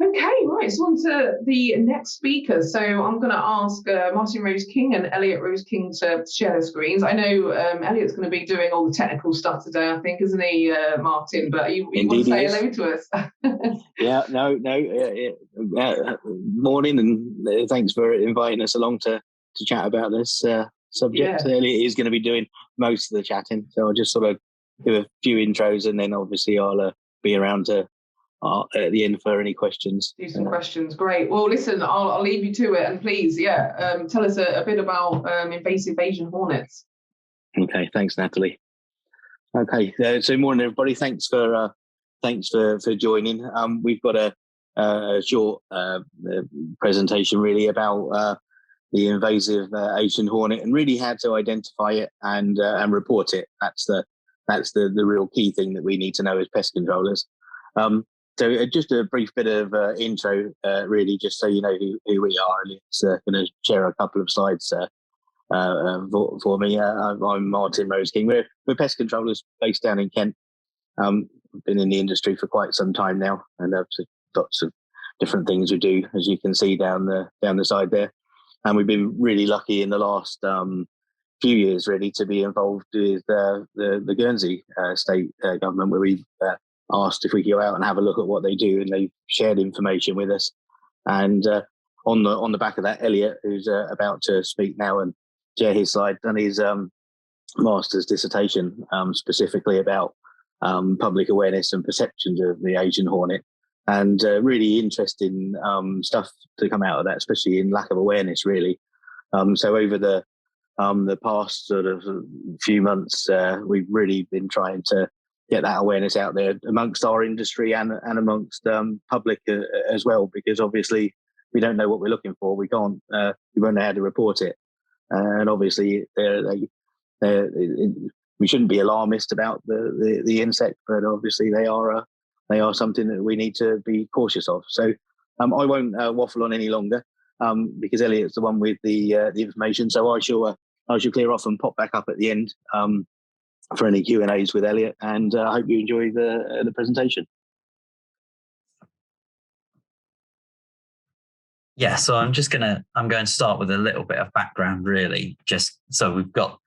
Okay, right. So on to the next speaker. So I'm going to ask Martin Rose King and Elliott Rose King to share their screens. I know Elliott's going to be doing all the technical stuff today, I think, isn't he, Martin? But you want to say hello to us? Yeah, no. Morning, and thanks for inviting us along to chat about this subject. Yeah. Elliott is going to be doing most of the chatting, so I'll just sort of give a few intros, and then obviously I'll be around to at the end for any questions. Do some questions. Great. Well, listen, I'll leave you to it, and please, tell us a bit about invasive Asian hornets. Okay, thanks, Natalie. Okay, so morning, everybody. Thanks for joining. We've got a short presentation really about the invasive Asian hornet and really how to identify it and report it. That's the real key thing that we need to know as pest controllers. So just a brief bit of intro, really, just so you know who we are. It's going to share a couple of slides for me. I'm Martin Rose King. We're pest controllers based down in Kent. Been in the industry for quite some time now, and lots of different things we do, as you can see down the side there. And we've been really lucky in the last few years, really, to be involved with the Guernsey state government, where we've asked if we could go out and have a look at what they do, and they've shared information with us. And on the back of that, Elliott, who's about to speak now and share his slide, done his master's dissertation specifically about public awareness and perceptions of the Asian hornet, and really interesting stuff to come out of that, especially in lack of awareness, really. So over the past sort of few months, we've really been trying to get that awareness out there amongst our industry and amongst public as well, because obviously we don't know what we're looking for. We won't know how to report it, and obviously we shouldn't be alarmist about the insect, but obviously they are something that we need to be cautious of. So I won't waffle on any longer because Elliott's the one with the information. So I shall clear off and pop back up at the end for any Q&As with Elliott, and I hope you enjoy the presentation. Yeah, so I'm going to start with a little bit of background, really, just so we've got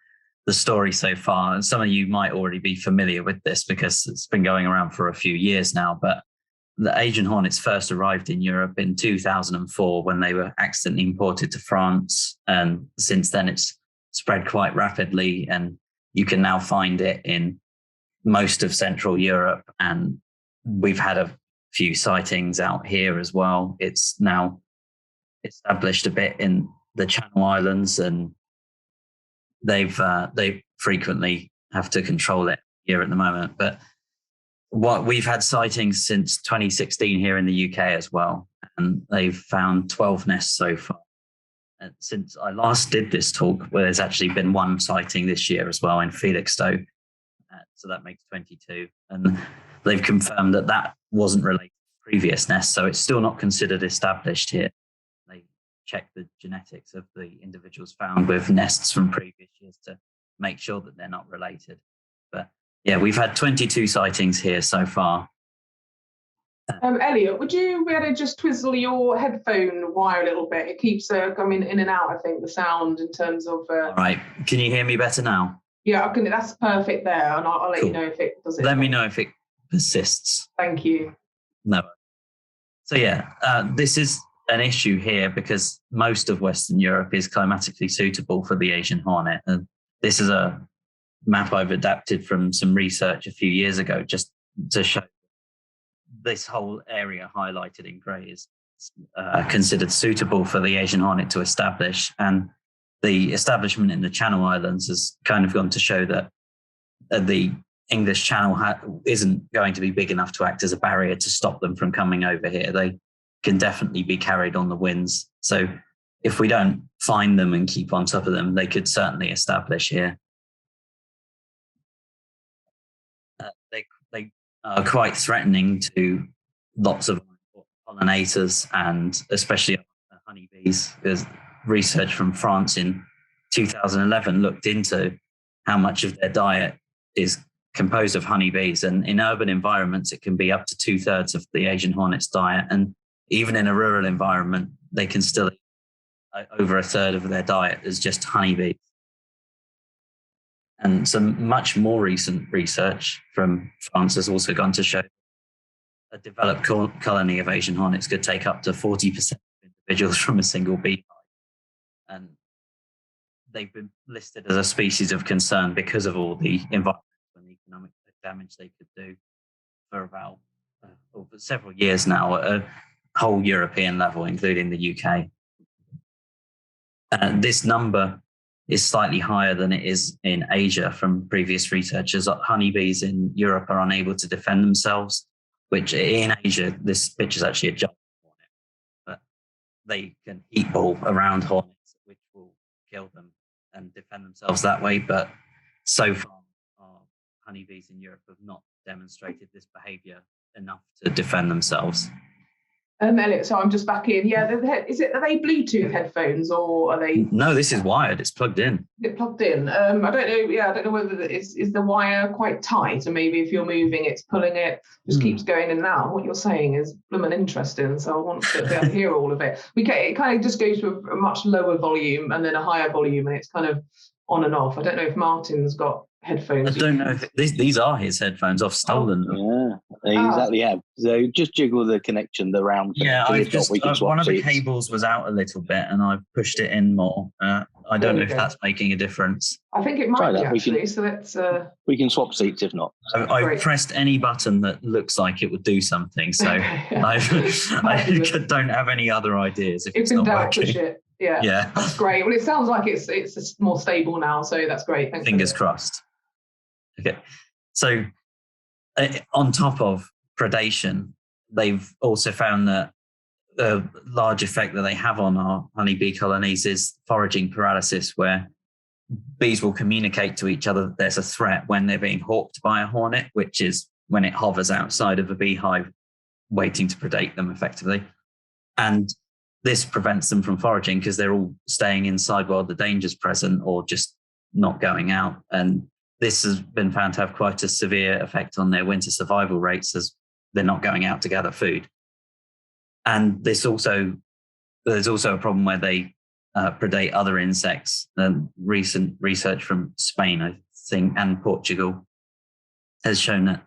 the story so far. And some of you might already be familiar with this because it's been going around for a few years now, but the Asian hornets first arrived in Europe in 2004 when they were accidentally imported to France. And since then it's spread quite rapidly, and you can now find it in most of Central Europe. And we've had a few sightings out here as well. It's now established a bit in the Channel Islands, and they frequently have to control it here at the moment. But we've had sightings since 2016 here in the UK as well, and they've found 12 nests so far. And since I last did this talk, well, there's actually been one sighting this year as well in Felixstowe, so that makes 22. And they've confirmed that wasn't related to previous nests, so it's still not considered established here. They check the genetics of the individuals found with nests from previous years to make sure that they're not related. But yeah, we've had 22 sightings here so far. Elliott, would you be able to just twizzle your headphone wire a little bit? It keeps coming in and out, I think, the sound in terms of... All right. Can you hear me better now? Yeah, that's perfect there, and I'll let cool. you know if it does it. Let me know if it persists. Thank you. No. So yeah, this is an issue here because most of Western Europe is climatically suitable for the Asian hornet. And this is a map I've adapted from some research a few years ago just to show this whole area highlighted in grey is considered suitable for the Asian hornet to establish. And the establishment in the Channel Islands has kind of gone to show that the English Channel isn't going to be big enough to act as a barrier to stop them from coming over here. They can definitely be carried on the winds. So if we don't find them and keep on top of them, they could certainly establish here. They are quite threatening to lots of pollinators and especially honeybees, because research from France in 2011 looked into how much of their diet is composed of honeybees. And in urban environments, it can be up to 2/3 of the Asian hornet's diet. And even in a rural environment, they can still eat over a third of their diet as just honeybees. And some much more recent research from France has also gone to show a developed colony of Asian hornets could take up to 40% of individuals from a single beehive. And they've been listed as a species of concern because of all the environmental and economic damage they could do for about for several years now at a whole European level, including the UK. This number is slightly higher than it is in Asia from previous researchers. Honeybees in Europe are unable to defend themselves, which in Asia, this picture is actually a giant hornet, but they can heat ball around hornets, which will kill them and defend themselves that way. But so far, our honeybees in Europe have not demonstrated this behavior enough to defend themselves. Elliott, so I'm just back in. Yeah, are they Bluetooth headphones or are they? No, this is wired. It's plugged in. Is it plugged in? I don't know. Yeah, I don't know whether is the wire quite tight, or maybe if you're moving, it's pulling it. Just keeps going in and out. What you're saying is blooming interesting. So I want to be able to hear all of it. It kind of just goes to a much lower volume and then a higher volume, and it's kind of on and off. I don't know if Martin's got headphones. I don't know if these are his headphones. I've stolen them. Yeah, they exactly have. So just jiggle the connection, the round. Yeah, one of the cables was out a little bit, and I pushed it in more. I don't know if that's making a difference. I think it might be actually. So let's. We can swap seats if not. I pressed any button that looks like it would do something. So I don't have any other ideas. If it's not working. Yeah, that's great. Well, it sounds like it's more stable now, so that's great. Thanks. Fingers crossed. Okay, so on top of predation, they've also found that the large effect that they have on our honeybee colonies is foraging paralysis, where bees will communicate to each other that there's a threat when they're being hawked by a hornet, which is when it hovers outside of a beehive waiting to predate them effectively. And this prevents them from foraging because they're all staying inside while the danger's present or just not going out. And this has been found to have quite a severe effect on their winter survival rates as they're not going out to gather food. And there's also a problem where they predate other insects. Recent research from Spain, I think, and Portugal has shown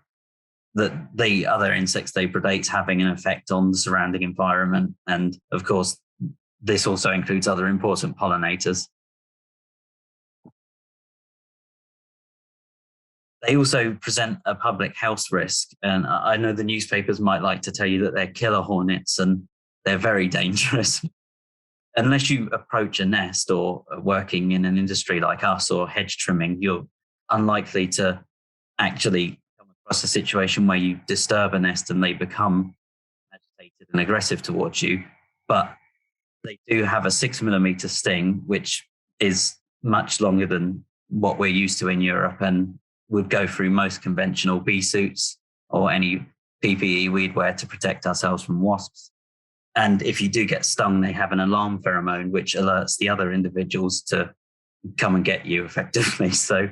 that the other insects they predate having an effect on the surrounding environment. And of course, this also includes other important pollinators. They also present a public health risk. And I know the newspapers might like to tell you that they're killer hornets and they're very dangerous. Unless you approach a nest or working in an industry like us or hedge trimming, you're unlikely to actually come across a situation where you disturb a nest and they become agitated and aggressive towards you. But they do have a 6mm sting, which is much longer than what we're used to in Europe and would go through most conventional bee suits or any PPE we'd wear to protect ourselves from wasps. And if you do get stung, they have an alarm pheromone which alerts the other individuals to come and get you effectively. So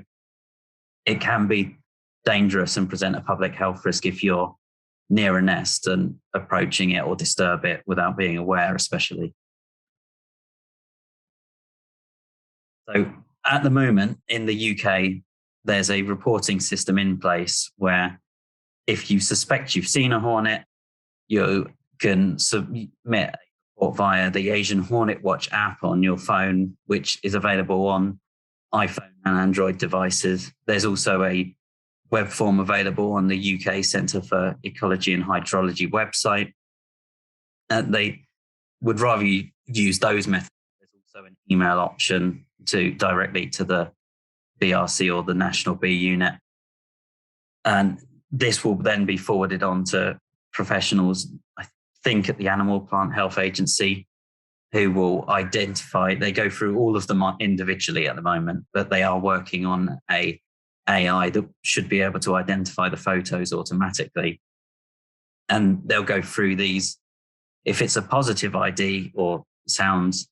it can be dangerous and present a public health risk if you're near a nest and approaching it or disturb it without being aware, especially. So at the moment in the UK, there's a reporting system in place where if you suspect you've seen a hornet, you can submit a report via the Asian Hornet Watch app on your phone, which is available on iPhone and Android devices. There's also a web form available on the UK Centre for Ecology and Hydrology website. They would rather you use those methods. There's also an email option directly to the BRC or the National Bee Unit. And this will then be forwarded on to professionals, I think at the Animal Plant Health Agency, who will identify, they go through all of them individually at the moment, but they are working on a AI that should be able to identify the photos automatically. And they'll go through these. If it's a positive ID or sounds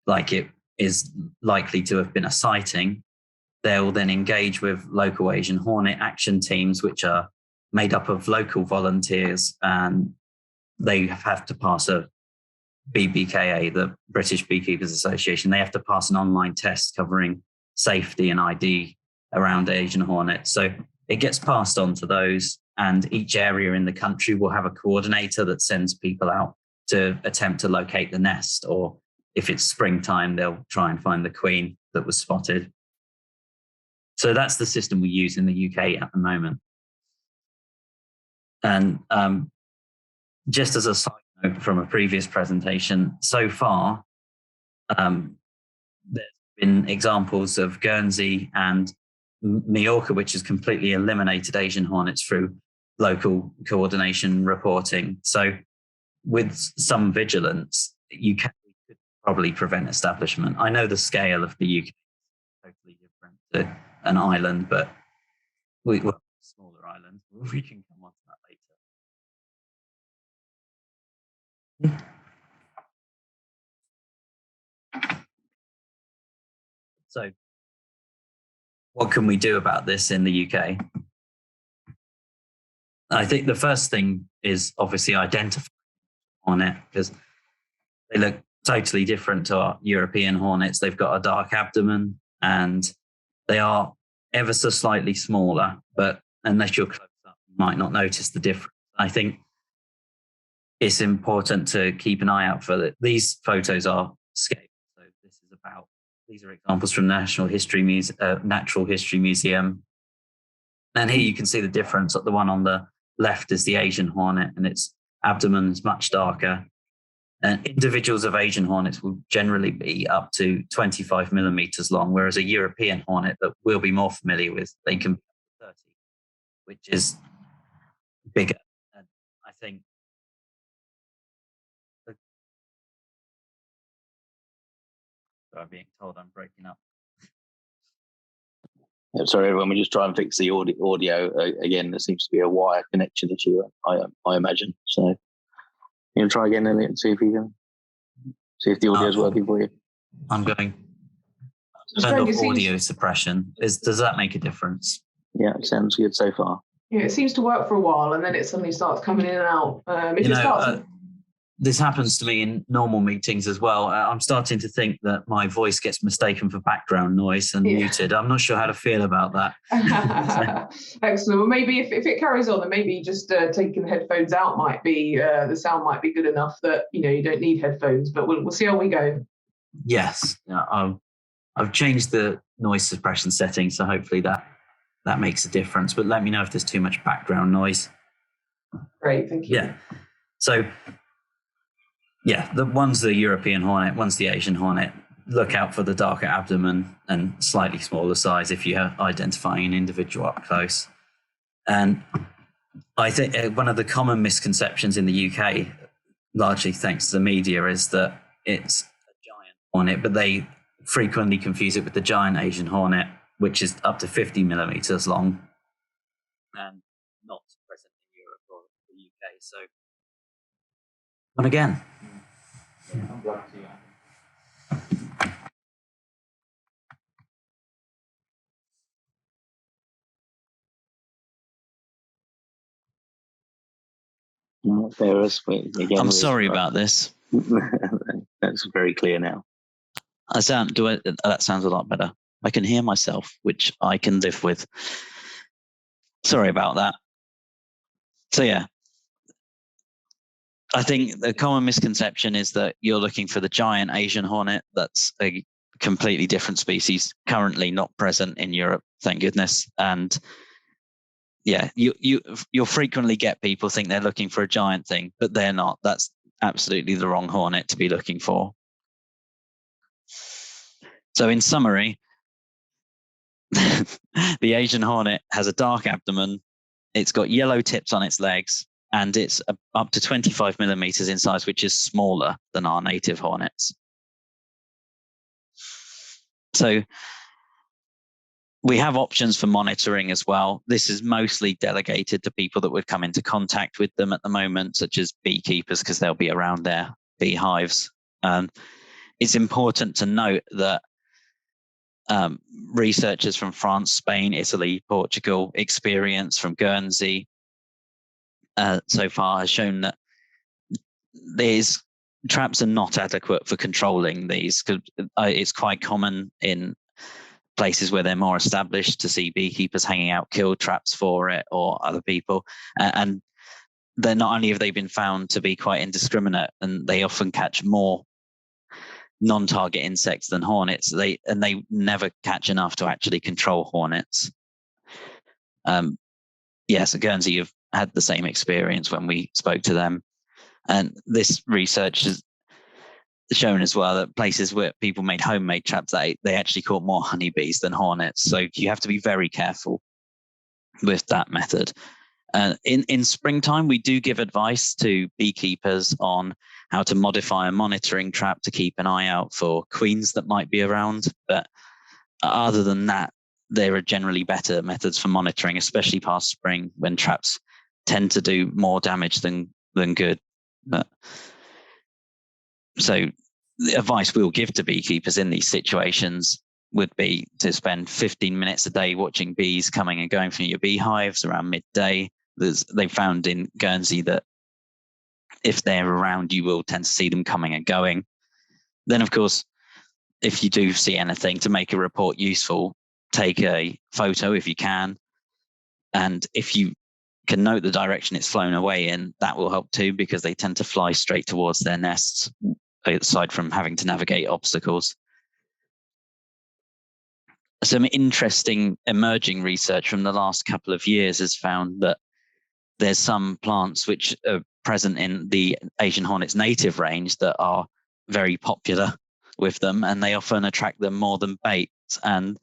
like it is likely to have been a sighting, they'll then engage with local Asian hornet action teams, which are made up of local volunteers and they have to pass a BPCA, the British Beekeepers Association. They have to pass an online test covering safety and ID around Asian hornets. So it gets passed on to those, and each area in the country will have a coordinator that sends people out to attempt to locate the nest, or if it's springtime, they'll try and find the queen that was spotted. So that's the system we use in the UK at the moment. And just as a side note from a previous presentation, so far, there's been examples of Guernsey and Majorca, which has completely eliminated Asian hornets through local coordination reporting. So with some vigilance, you could probably prevent establishment. I know the scale of the UK is totally different to an island, but well, a smaller island. We can come on to that later. So what can we do about this in the UK? I think the first thing is obviously identifying hornet, because they look totally different to our European hornets. They've got a dark abdomen and they are ever so slightly smaller, but unless you're close up, you might not notice the difference. I think it's important to keep an eye out for that. These photos are scaled. So these are examples from Natural History Museum. And here you can see the difference. The one on the left is the Asian hornet, and its abdomen is much darker. And individuals of Asian hornets will generally be up to 25 millimeters long, whereas a European hornet that we'll be more familiar with, they can be up to 30, which is bigger. And I think I'm being told I'm breaking up. Sorry, everyone. We just try and fix the audio. Again, there seems to be a wire connection issue, I imagine. So you can try again, Elliott, and see if the audio is working for you. I'm going. Turn off audio suppression. Does that make a difference? Yeah, it sounds good so far. Yeah, it seems to work for a while, and then it suddenly starts coming in and out. This happens to me in normal meetings as well. I'm starting to think that my voice gets mistaken for background noise and muted. I'm not sure how to feel about that. Excellent. Well, maybe if it carries on, then maybe just taking the headphones out might be, the sound might be good enough that, you don't need headphones, but we'll see how we go. Yes. I've changed the noise suppression setting, so hopefully that makes a difference. But let me know if there's too much background noise. Great, thank you. Yeah. So, one's the European hornet, one's the Asian hornet. Look out for the darker abdomen and slightly smaller size if you're identifying an individual up close. And I think one of the common misconceptions in the UK, largely thanks to the media, is that it's a giant hornet, but they frequently confuse it with the giant Asian hornet, which is up to 50 millimeters long and not present in Europe or the UK. So, and again. Yeah, I'm glad to see that. I'm sorry about this. That's very clear now. That sounds a lot better. I can hear myself, which I can live with. Sorry about that. So yeah, I think the common misconception is that you're looking for the giant Asian hornet. That's a completely different species, currently not present in Europe, thank goodness. And yeah, you'll frequently get people think they're looking for a giant thing, but they're not. That's absolutely the wrong hornet to be looking for. So in summary, the Asian hornet has a dark abdomen. It's got yellow tips on its legs, and it's up to 25 millimeters in size, which is smaller than our native hornets. So we have options for monitoring as well. This is mostly delegated to people that would come into contact with them at the moment, such as beekeepers, because they'll be around their beehives. It's important to note that researchers from France, Spain, Italy, Portugal, experience from Guernsey so far has shown that traps are not adequate for controlling these, because it's quite common in places where they're more established to see beekeepers hanging out kill traps for it or other people. And then not only have they been found to be quite indiscriminate, and they often catch more non-target insects than hornets, they never catch enough to actually control hornets. Yes, at Guernsey, you've had the same experience when we spoke to them. And this research has shown as well that places where people made homemade traps, they actually caught more honeybees than hornets. So you have to be very careful with that method. In springtime, we do give advice to beekeepers on how to modify a monitoring trap to keep an eye out for queens that might be around. But other than that, there are generally better methods for monitoring, especially past spring, when traps tend to do more damage than good. But so the advice we'll give to beekeepers in these situations would be to spend 15 minutes a day watching bees coming and going from your beehives around midday. They've found in Guernsey that if they're around, you will tend to see them coming and going. Then, of course, if you do see anything, to make a report useful, take a photo if you can. And if you can note the direction it's flown away in, that will help too, because they tend to fly straight towards their nests, aside from having to navigate obstacles. Some interesting emerging research from the last couple of years has found that there's some plants which are present in the Asian hornet's native range that are very popular with them, and they often attract them more than bait. And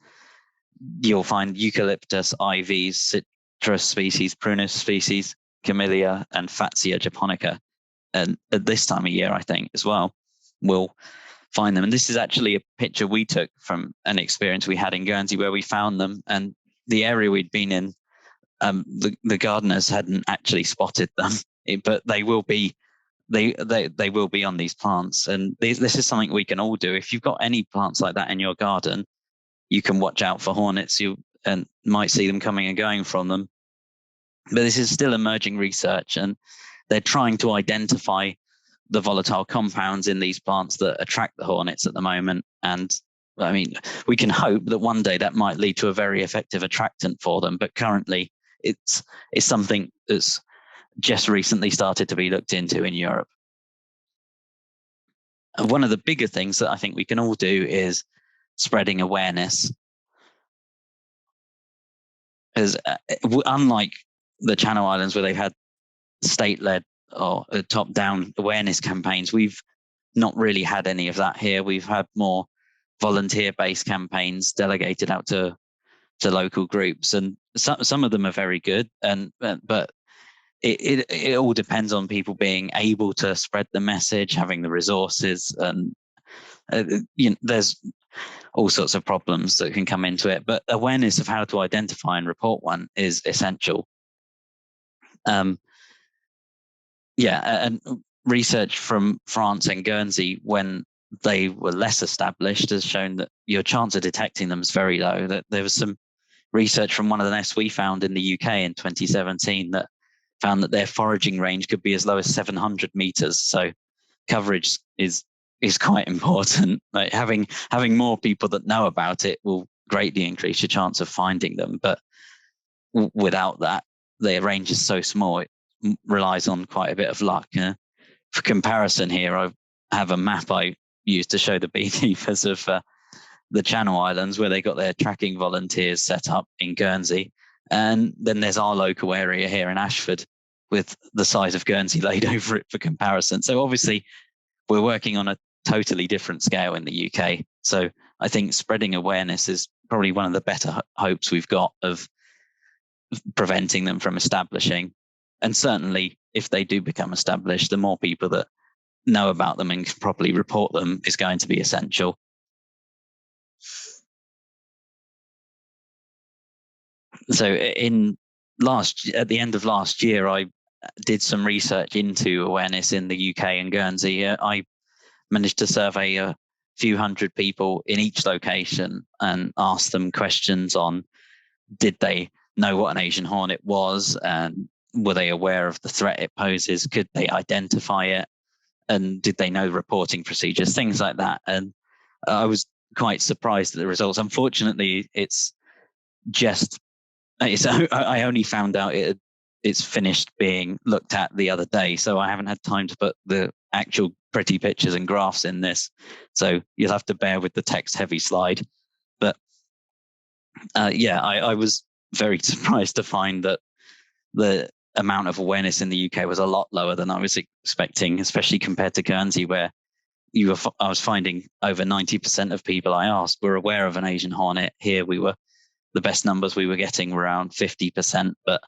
you'll find eucalyptus, ivies, citrus species, prunus species, camellia, and Fatsia japonica. And at this time of year, I think, as well, we'll find them. And this is actually a picture we took from an experience we had in Guernsey where we found them. And the area we'd been in, the gardeners hadn't actually spotted them, but they will be. They will be on these plants. And this is something we can all do. If you've got any plants like that in your garden, you can watch out for hornets. You might see them coming and going from them. But this is still emerging research, and they're trying to identify the volatile compounds in these plants that attract the hornets at the moment. And I mean, we can hope that one day that might lead to a very effective attractant for them. But currently, it's something that's just recently started to be looked into in Europe. And one of the bigger things that I think we can all do is spreading awareness. Because unlike the Channel Islands, where they've had state-led or top-down awareness campaigns, we've not really had any of that here. We've had more volunteer-based campaigns delegated out to local groups, and some of them are very good. But it all depends on people being able to spread the message, having the resources, and there's all sorts of problems that can come into it. But awareness of how to identify and report one is essential. And research from France and Guernsey, when they were less established, has shown that your chance of detecting them is very low. That there was some research from one of the nests we found in the UK in 2017 that found that their foraging range could be as low as 700 meters. So coverage is quite important. Like having more people that know about it will greatly increase your chance of finding them. But without that, their range is so small, it relies on quite a bit of luck. For comparison here, I have a map I used to show the beekeepers of the Channel Islands, where they got their tracking volunteers set up in Guernsey. And then there's our local area here in Ashford with the size of Guernsey laid over it for comparison. So obviously we're working on a totally different scale in the UK. So I think spreading awareness is probably one of the better hopes we've got of preventing them from establishing. And certainly if they do become established, the more people that know about them and can properly report them is going to be essential. So at the end of last year, I did some research into awareness in the UK and Guernsey. I managed to survey a few hundred people in each location and ask them questions on, did they know what an Asian hornet was, and were they aware of the threat it poses? Could they identify it? and did they know reporting procedures, things like that. And I was quite surprised at the results. Unfortunately, I only found out it's finished being looked at the other day, so I haven't had time to put the actual pretty pictures and graphs in this. So you'll have to bear with the text-heavy slide. But I was very surprised to find that the amount of awareness in the UK was a lot lower than I was expecting, especially compared to Guernsey, where I was finding over 90% of people I asked were aware of an Asian hornet. Here the best numbers we were getting were around 50%, but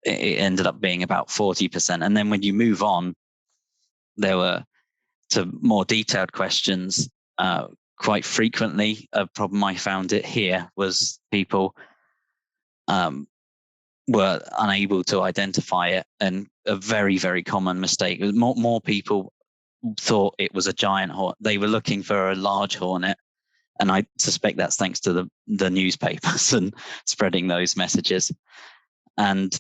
it ended up being about 40%. And then when you move on, there were to more detailed questions. Quite frequently, a problem I found it here was people were unable to identify it, and a very, very common mistake. More people thought it was a giant hornet. They were looking for a large hornet, and I suspect that's thanks to the newspapers and spreading those messages. And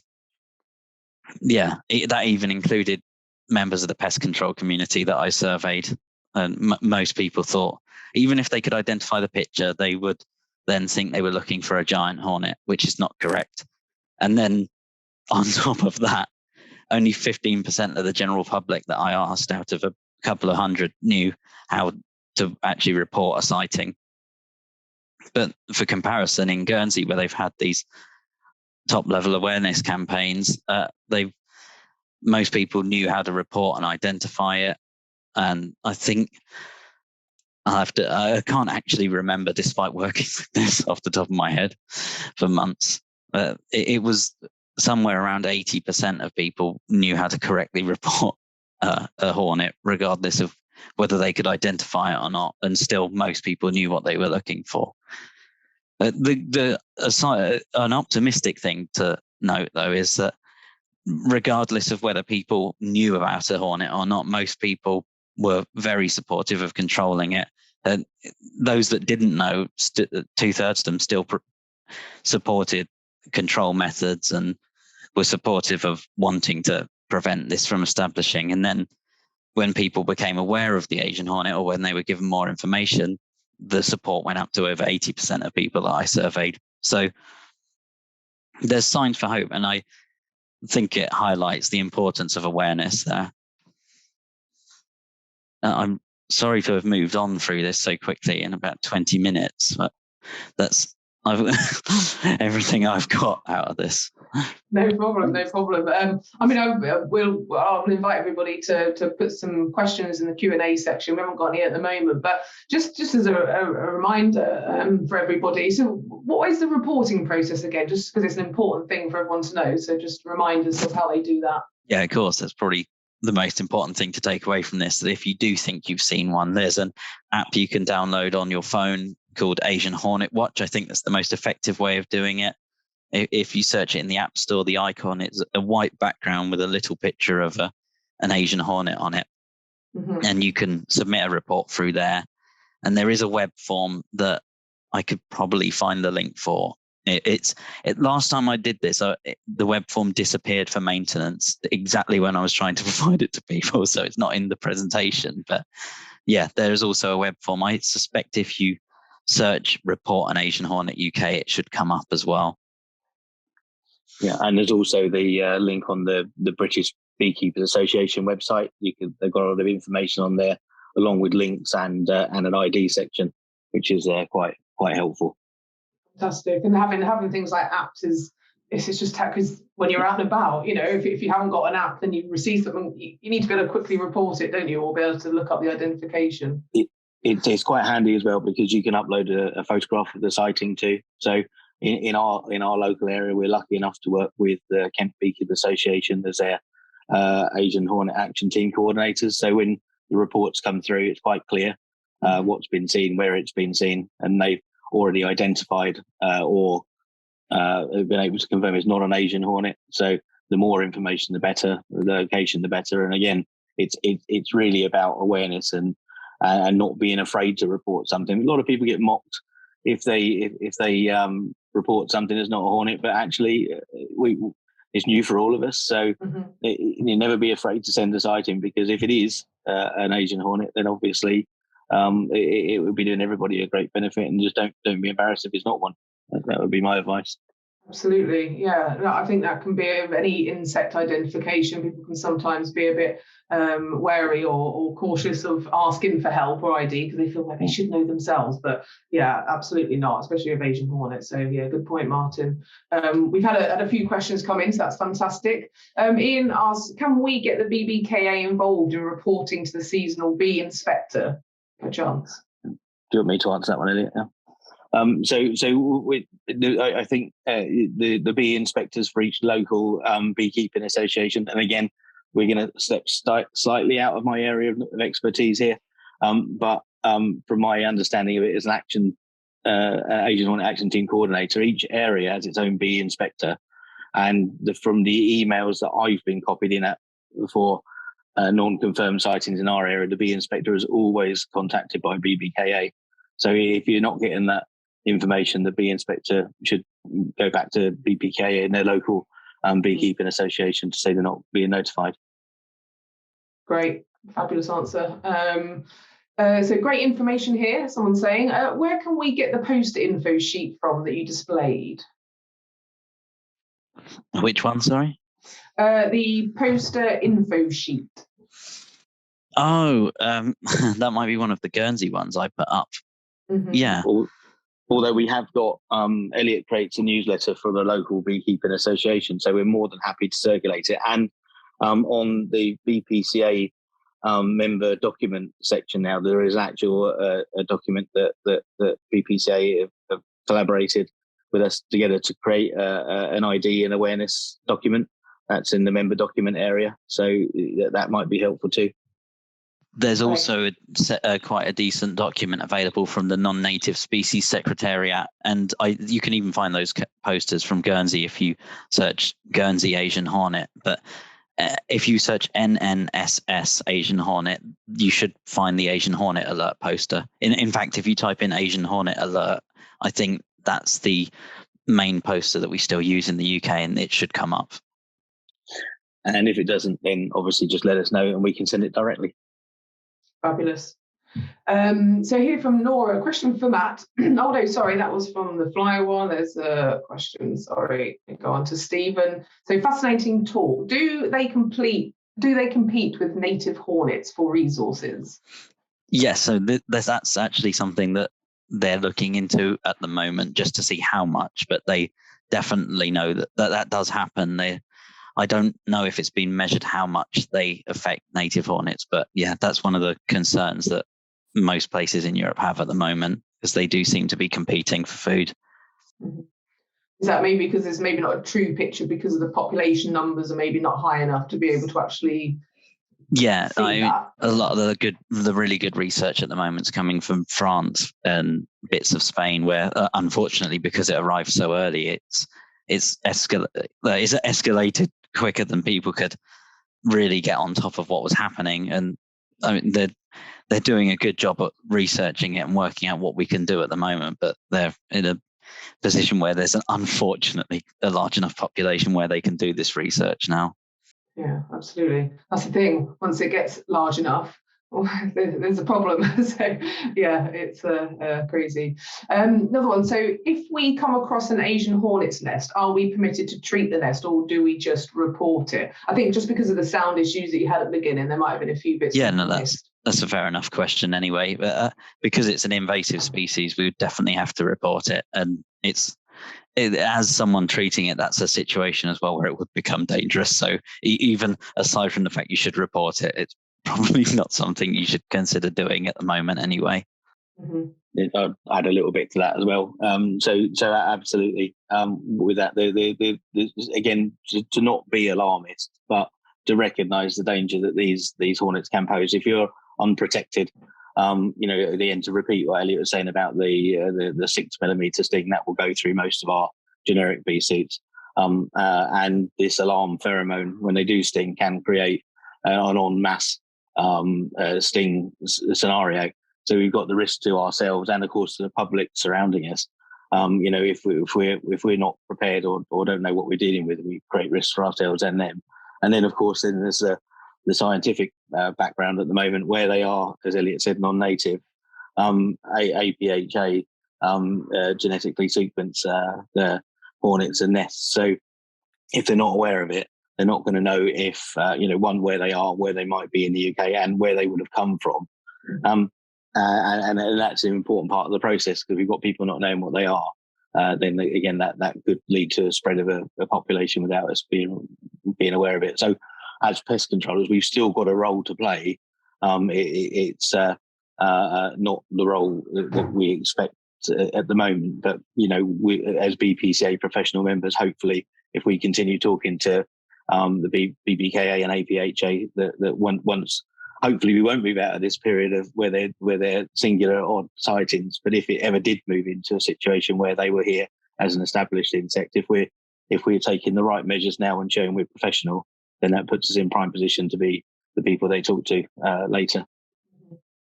that even included members of the pest control community that I surveyed. And most people thought, even if they could identify the picture, they would then think they were looking for a giant hornet, which is not correct. And then on top of that, only 15% of the general public that I asked out of a couple of hundred knew how to actually report a sighting. But for comparison, in Guernsey, where they've had these top level awareness campaigns, most people knew how to report and identify it. And I think I can't actually remember, despite working with this off the top of my head for months. It was somewhere around 80% of people knew how to correctly report a hornet, regardless of whether they could identify it or not. And still, most people knew what they were looking for. An optimistic thing to note, though, is that regardless of whether people knew about a hornet or not, most people were very supportive of controlling it. And those that didn't know, 2/3 of them still supported control methods and were supportive of wanting to prevent this from establishing. And then when people became aware of the Asian hornet, or when they were given more information, the support went up to over 80% of people that I surveyed. So there's signs for hope, and I think it highlights the importance of awareness there. I'm sorry to have moved on through this so quickly in about 20 minutes, but that's everything I've got out of this. No problem. I'll invite everybody to put some questions in the Q&A section. We haven't got any at the moment, but just as a reminder for everybody. So what is the reporting process again? Just because it's an important thing for everyone to know. So just reminders of how they do that. Yeah, of course. That's probably the most important thing to take away from this. That if you do think you've seen one, there's an app you can download on your phone called Asian Hornet Watch. I think that's the most effective way of doing it. If you search it in the App Store, the icon is a white background with a little picture of an Asian hornet on it. Mm-hmm. And you can submit a report through there. And there is a web form that I could probably find the link for. Last time I did this, the web form disappeared for maintenance exactly when I was trying to provide it to people. So it's not in the presentation. But yeah, there is also a web form. I suspect if you search report an Asian hornet UK, it should come up as well. Yeah, and there's also the link on the British Beekeepers Association website. They've got a lot of information on there, along with links and an ID section, which is quite helpful. Fantastic, and having things like apps it's just because when you're out and about, if you haven't got an app, then you receive something, you need to be able to quickly report it, don't you, or be able to look up the identification. It's quite handy as well, because you can upload a photograph of the sighting too. So in our local area, we're lucky enough to work with the Kent Beekeepers Association as their Asian Hornet Action Team coordinators. So when the reports come through, it's quite clear what's been seen, where it's been seen, and they've already identified or been able to confirm it's not an Asian hornet. So the more information, the better. The location, the better. And again, it's really about awareness and not being afraid to report something. A lot of people get mocked if they report something that's not a hornet, but actually it's new for all of us. So Mhm. you never be afraid to send a sighting, because if it is an Asian hornet, then obviously it would be doing everybody a great benefit, and just don't be embarrassed if it's not one. That would be my advice. Absolutely, yeah. No, I think that can be of any insect identification. People can sometimes be a bit wary or cautious of asking for help or ID because they feel like they should know themselves. But yeah, absolutely not, especially of Asian hornet. So yeah, good point, Martin. We've had a few questions come in, so that's fantastic. Ian asks, can we get the BBKA involved in reporting to the seasonal bee inspector, by chance? Do you want me to answer that one, Elliott? Yeah. I think the bee inspectors for each local beekeeping association, and again, we're going to step slightly out of my area of expertise here, but from my understanding of it as an Asian Hornet Action Team coordinator, each area has its own bee inspector, and from the emails that I've been copied in at for non-confirmed sightings in our area, the bee inspector is always contacted by BBKA. So if you're not getting that information, the bee inspector should go back to BPCA in their local beekeeping association to say they're not being notified. Great, fabulous answer. So great information here. Someone's saying, where can we get the post info sheet from that you displayed? Which one, sorry? The poster info sheet. Oh, that might be one of the Guernsey ones I put up. Mm-hmm. Yeah. Although we have got Elliott creates a newsletter for the local beekeeping association, so we're more than happy to circulate it. And on the BPCA member document section now, there is actual a document that BPCA have collaborated with us together to create an ID and awareness document. That's in the member document area, so that might be helpful too. There's also quite a decent document available from the Non-Native Species Secretariat, and you can even find those posters from Guernsey if you search Guernsey Asian Hornet. But if you search NNSS Asian Hornet, you should find the Asian Hornet Alert poster. In fact, if you type in Asian Hornet Alert, I think that's the main poster that we still use in the UK, and it should come up. And if it doesn't, then obviously just let us know and we can send it directly. Fabulous. So here from Nora, a question for Matt. Oh no, sorry, that was from the flyer one. There's a question, sorry. Go on to Stephen. So fascinating talk. Do they compete with native hornets for resources? Yes, so that's actually something that they're looking into at the moment, just to see how much, but they definitely know that does happen. I don't know if it's been measured how much they affect native hornets, but yeah, that's one of the concerns that most places in Europe have at the moment, because they do seem to be competing for food. Mm-hmm. Is that maybe because it's maybe not a true picture because of the population numbers are maybe not high enough to be able to actually? Yeah, a lot of the really good research at the moment is coming from France and bits of Spain, where unfortunately, because it arrived so early, it's escalated quicker than people could really get on top of what was happening. And I mean, they're doing a good job at researching it and working out what we can do at the moment, but they're in a position where there's unfortunately a large enough population where they can do this research now. Yeah, absolutely. That's the thing. Once it gets large enough, there's a problem. So yeah, it's crazy. Another one. So if we come across an Asian hornet's nest, are we permitted to treat the nest, or do we just report it? I think just because of the sound issues that you had at the beginning, there might have been a few bits. Yeah, no, that's a fair enough question anyway. But because it's an invasive species, we would definitely have to report it, and as someone treating it, that's a situation as well where it would become dangerous. So even aside from the fact you should report it, it's probably not something you should consider doing at the moment anyway. Mm-hmm. I'll add a little bit to that as well. So absolutely. With that, again, to not be alarmist, but to recognise the danger that these hornets can pose. If you're unprotected, again, to repeat what Elliott was saying about the 6mm sting, that will go through most of our generic bee suits. And this alarm pheromone, when they do sting, can create an en masse sting scenario. So we've got the risk to ourselves and, of course, to the public surrounding us. if we're not prepared or don't know what we're dealing with, we create risks for ourselves and them. And then, of course, then there's the scientific background at the moment, where they are, as Elliott said, non-native. APHA genetically sequence the hornets and nests. So if they're not aware of it, they're not going to know if, one, where they are, where they might be in the UK, and where they would have come from. And that's an important part of the process, because we've got people not knowing what they are. Then again, that could lead to a spread of a population without us being aware of it. So as pest controllers, we've still got a role to play. It's not the role that we expect at the moment, but we, as BPCA professional members, hopefully, if we continue talking to the BPCA and APHA, that once, hopefully, we won't move out of this period of where they're singular odd sightings. But if it ever did move into a situation where they were here as an established insect, if we're taking the right measures now and showing we're professional, then that puts us in prime position to be the people they talk to later.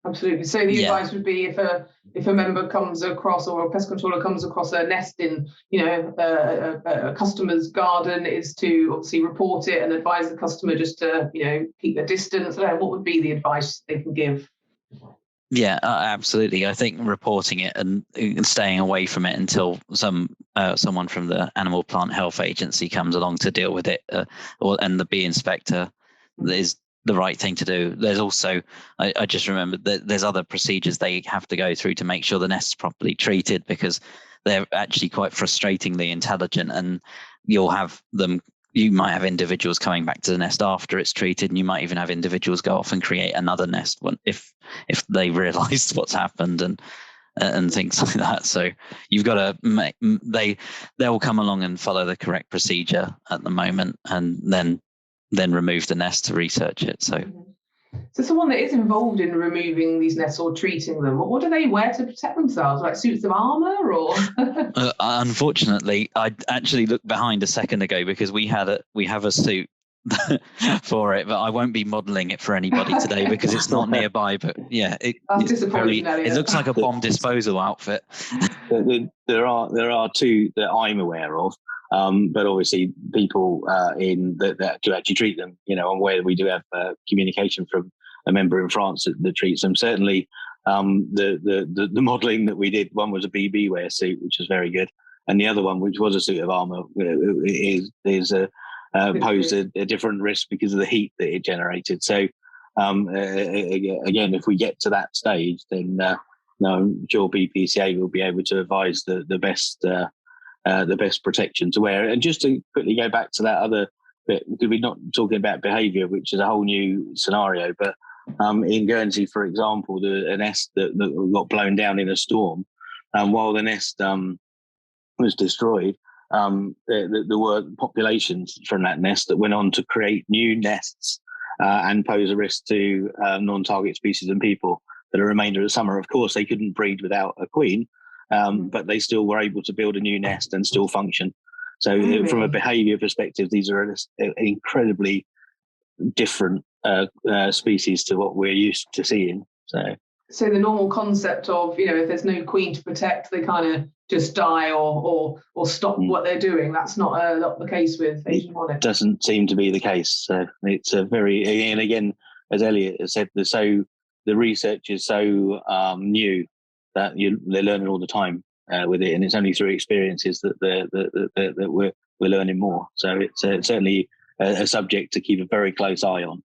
Absolutely. So the advice would be, if a member comes across, or a pest controller comes across a nest in a customer's garden, is to obviously report it and advise the customer just to keep their distance. What would be the advice they can give? Yeah, absolutely. I think reporting it and staying away from it until someone from the Animal Plant Health Agency comes along to deal with it, and the bee inspector is the right thing to do. There's also, I just remembered that there's other procedures they have to go through to make sure the nest's properly treated, because they're actually quite frustratingly intelligent, and you might have individuals coming back to the nest after it's treated, and you might even have individuals go off and create another nest if they realised what's happened and things like that. So you've got to they'll come along and follow the correct procedure at the moment, and then remove the nest to research it. So someone that is involved in removing these nests or treating them, what do they wear to protect themselves? Like suits of armour, or? Unfortunately, I actually looked behind a second ago, because we have a suit for it, but I won't be modelling it for anybody today because it's not nearby. But yeah, it looks like a bomb disposal outfit. There are two that I'm aware of. But obviously, people in that to actually treat them, and where we do have communication from a member in France that treats them. Certainly, the modelling that we did, one was a BB wear suit, which was very good, and the other one, which was a suit of armour, posed a different risk because of the heat that it generated. So, again, if we get to that stage, then I'm sure BPCA will be able to advise the best protection to wear. And just to quickly go back to that other bit, because we're not talking about behaviour, which is a whole new scenario, but in Guernsey, for example, a nest that got blown down in a storm, while the nest was destroyed, there were populations from that nest that went on to create new nests and pose a risk to non-target species and people for the remainder of the summer. Of course, they couldn't breed without a queen, but they still were able to build a new nest and still function. So from a behaviour perspective, these are incredibly different species to what we're used to seeing. So the normal concept of, if there's no queen to protect, they kind of just die or stop what they're doing. That's not the case with Asian hornet. Doesn't seem to be the case. So it's a very, and again, as Elliott has said, the research is so new that they're learning all the time with it, and it's only through experiences that we're learning more. So it's certainly a subject to keep a very close eye on.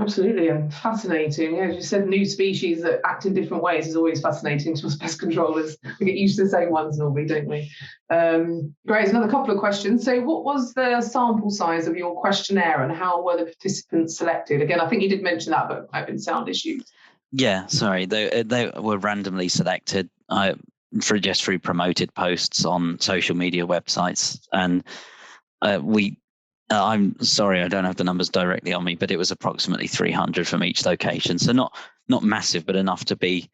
Absolutely, and fascinating. As you said, new species that act in different ways is always fascinating to us pest controllers. We get used to the same ones normally, don't we? Great, another couple of questions. So what was the sample size of your questionnaire, and how were the participants selected? Again, I think you did mention that, but I've been sound issues. Yeah, sorry. They were randomly selected through promoted posts on social media websites, and I'm sorry, I don't have the numbers directly on me, but it was approximately 300 from each location. So not massive, but enough to be.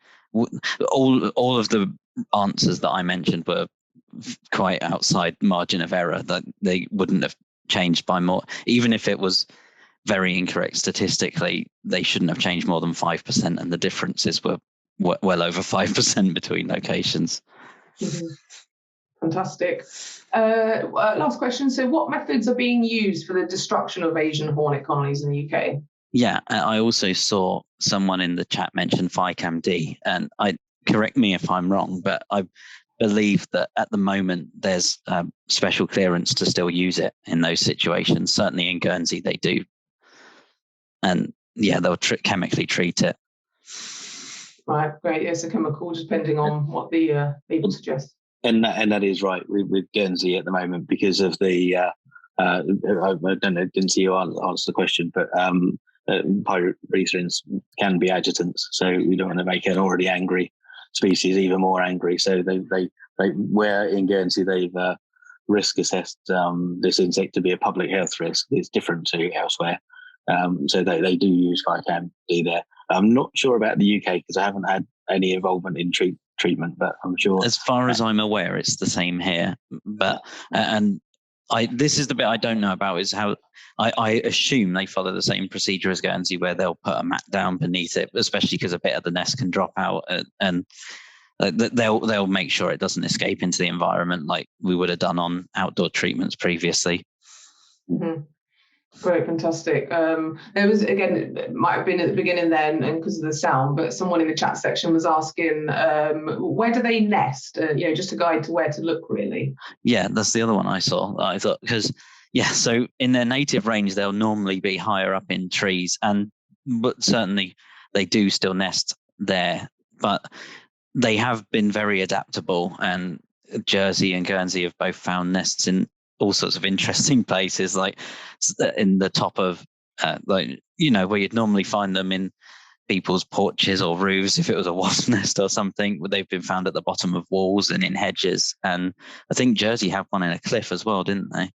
All of the answers that I mentioned were quite outside margin of error, that they wouldn't have changed by more. Even if it was very incorrect statistically, they shouldn't have changed more than 5%, and the differences were well over 5% between locations. Mm-hmm. Fantastic. Last question. So what methods are being used for the destruction of Asian hornet colonies in the UK? Yeah, I also saw someone in the chat mention FICAM-D, and correct me if I'm wrong, but I believe that at the moment there's special clearance to still use it in those situations. Certainly in Guernsey they do. And yeah, they'll chemically treat it. Right, great. Yes, a chemical, depending on what the label suggests. And that is right with Guernsey at the moment because of the I don't know, didn't see you answer the question, but pyrethrin can be adjutants, so we don't want to make an already angry species even more angry. So they where in Guernsey they've risk assessed this insect to be a public health risk. It's different to elsewhere. So they do use FICAM-D there. I'm not sure about the UK because I haven't had any involvement in treatment, but I'm sure. As far as I'm aware, it's the same here. But this is the bit I don't know about is how I assume they follow the same procedure as Guernsey, where they'll put a mat down beneath it, especially because a bit of the nest can drop out, and they'll make sure it doesn't escape into the environment like we would have done on outdoor treatments previously. Mm-hmm. Great, fantastic. There was, again, it might have been at the beginning then, and because of the sound, but someone in the chat section was asking, where do they nest? Just a guide to where to look, really. Yeah, that's the other one I saw. I thought because so in their native range they'll normally be higher up in trees, but certainly they do still nest there. But they have been very adaptable, and Jersey and Guernsey have both found nests in all sorts of interesting places, like in the top of where you'd normally find them in people's porches or roofs if it was a wasp nest or something. They've been found at the bottom of walls and in hedges, and I think Jersey had one in a cliff as well, didn't they?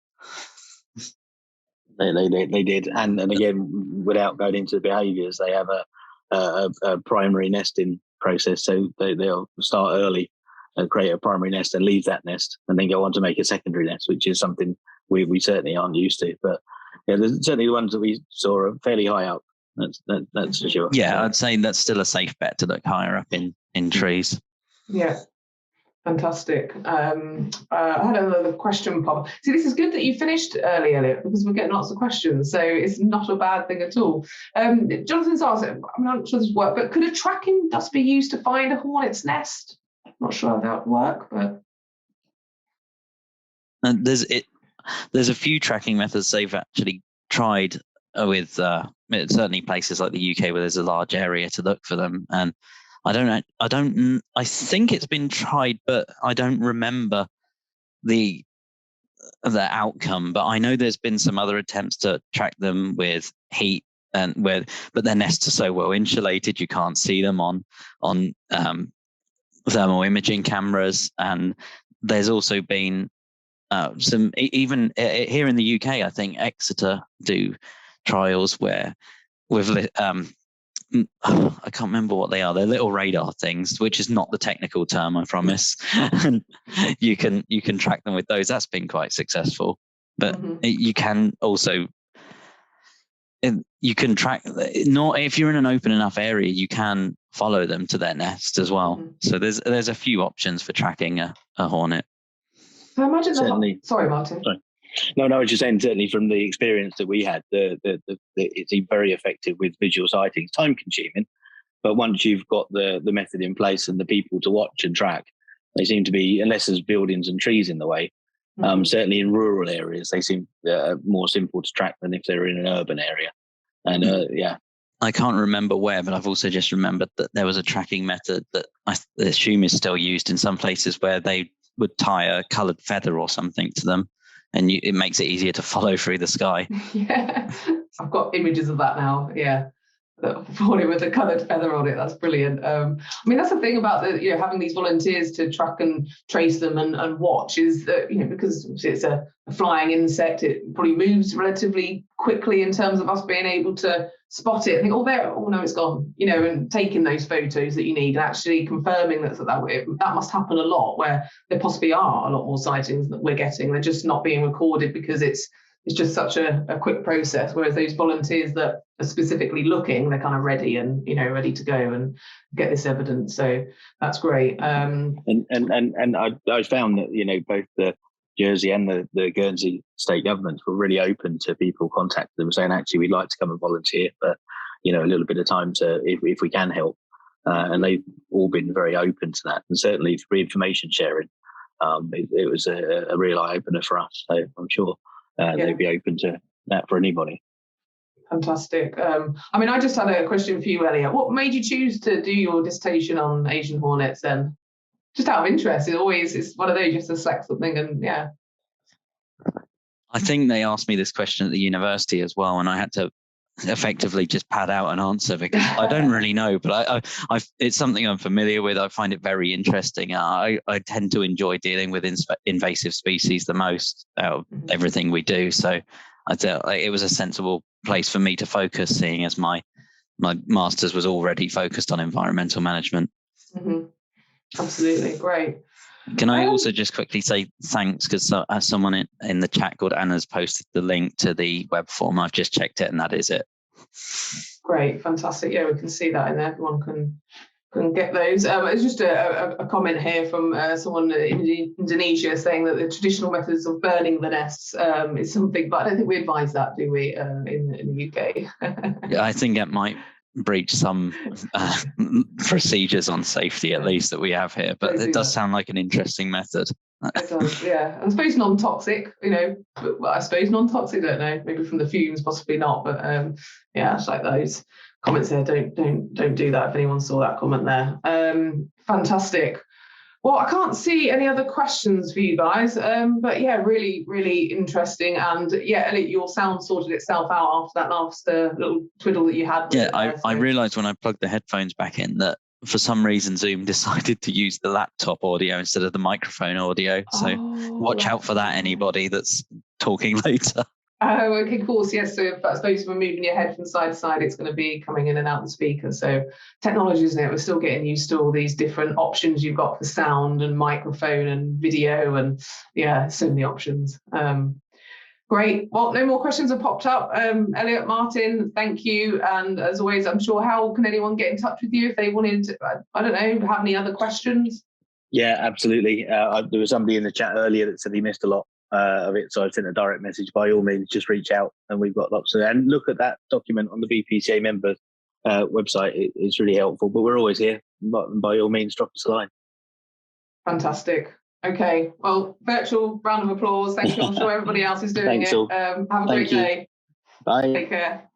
They did, and again, without going into the behaviours, they have a primary nesting process, so they'll start early, create a primary nest and leave that nest, and then go on to make a secondary nest, which is something we certainly aren't used to. But yeah, there's certainly the ones that we saw are fairly high up. That's for sure. Yeah, I'd say that's still a safe bet to look higher up in trees. Yeah. Fantastic. I had another question pop. See, this is good that you finished early, Elliott, because we're getting lots of questions, so it's not a bad thing at all. Jonathan's asked, I'm not sure this works, but could a tracking dust be used to find a hornet's nest? I'm not sure how that would work, but there's a few tracking methods they've actually tried with certainly places like the UK where there's a large area to look for them, and I think it's been tried, but I don't remember the outcome. But I know there's been some other attempts to track them with heat, but their nests are so well insulated you can't see them on thermal imaging cameras. And there's also been some, even here in the UK, I think Exeter do trials where with I can't remember what they are. They're little radar things, which is not the technical term, I promise. And you can track them with those. That's been quite successful. But you can also track. Not if you're in an open enough area, you can follow them to their nest as well. So there's a few options for tracking a hornet. I imagine certainly. Sorry, Martin. Sorry. No, I was just saying, certainly from the experience that we had, it's very effective with visual sightings. Time consuming, but once you've got the method in place and the people to watch and track, they seem to be, unless there's buildings and trees in the way, certainly in rural areas, they seem more simple to track than if they're in an urban area. And I can't remember where, but I've also just remembered that there was a tracking method that I assume is still used in some places where they would tie a coloured feather or something to them, and it makes it easier to follow through the sky. Yeah, I've got images of that now. Yeah, with the coloured feather on it. That's brilliant. I mean, that's the thing about having these volunteers to track and trace them and watch is that because it's a flying insect, it probably moves relatively quickly in terms of us being able to spot it and think, oh no, it's gone. And taking those photos that you need and actually confirming that must happen a lot, where there possibly are a lot more sightings that we're getting. They're just not being recorded because it's it's just such a quick process. Whereas those volunteers that are specifically looking, they're kind of ready and ready to go and get this evidence. So that's great. And I found that both the Jersey and the Guernsey state governments were really open to people contacting them saying, actually, we'd like to come and volunteer for a little bit of time to if we can help. And they've all been very open to that, and certainly for information sharing, it was a real eye opener for us. So I'm sure they'd be open to that for anybody. Fantastic. I just had a question for you, Elliott. What made you choose to do your dissertation on Asian hornets then? Just out of interest, it's one of those, just to select something and yeah. I think they asked me this question at the university as well, and I had to effectively just pad out an answer because I don't really know, but I it's something I'm familiar with. I find it very interesting. I tend to enjoy dealing with invasive species the most out of everything we do. So I thought it was a sensible place for me to focus, seeing as my master's was already focused on environmental management. Mm-hmm. Absolutely, great. Can I also just quickly say thanks, because someone in the chat called Anna's posted the link to the web form. I've just checked it and that is it. Great, fantastic. Yeah, we can see that in there. Everyone can get those. It's just a comment here from someone in Indonesia saying that the traditional methods of burning the nests is something, but I don't think we advise that, do we, in the UK? Yeah, I think it might breach some procedures on safety, at least, that we have here, but it does sound like an interesting method. It does, yeah. I suppose non-toxic, I suppose non-toxic, don't know, maybe from the fumes, possibly not, but yeah, it's like those comments there. Don't do that if anyone saw that comment there. Fantastic. Well, I can't see any other questions for you guys, but yeah, really, really interesting. And yeah, Elliott, your sound sorted itself out after that last little twiddle that you had. Yeah, I realised when I plugged the headphones back in that for some reason Zoom decided to use the laptop audio instead of the microphone audio. So watch out for that, anybody that's talking later. Oh, okay, of course, yes. So I suppose if we're moving your head from side to side, it's going to be coming in and out the speaker. So technology, isn't it? We're still getting used to all these different options you've got for sound and microphone and video, and yeah, so many options. Great. Well, no more questions have popped up. Elliott, Martin, thank you. And as always, I'm sure, how can anyone get in touch with you if they wanted to, I don't know, have any other questions? Yeah, absolutely. There was somebody in the chat earlier that said he missed a lot of it, so I sent a direct message. By all means, just reach out, and we've got lots of, and look at that document on the BPCA members website. It's really helpful, but we're always here. By all means, drop us a line. Fantastic. Okay, well, virtual round of applause. Thank you. I'm sure everybody else is doing Thanks it. all. Have a great day. Bye. Take care.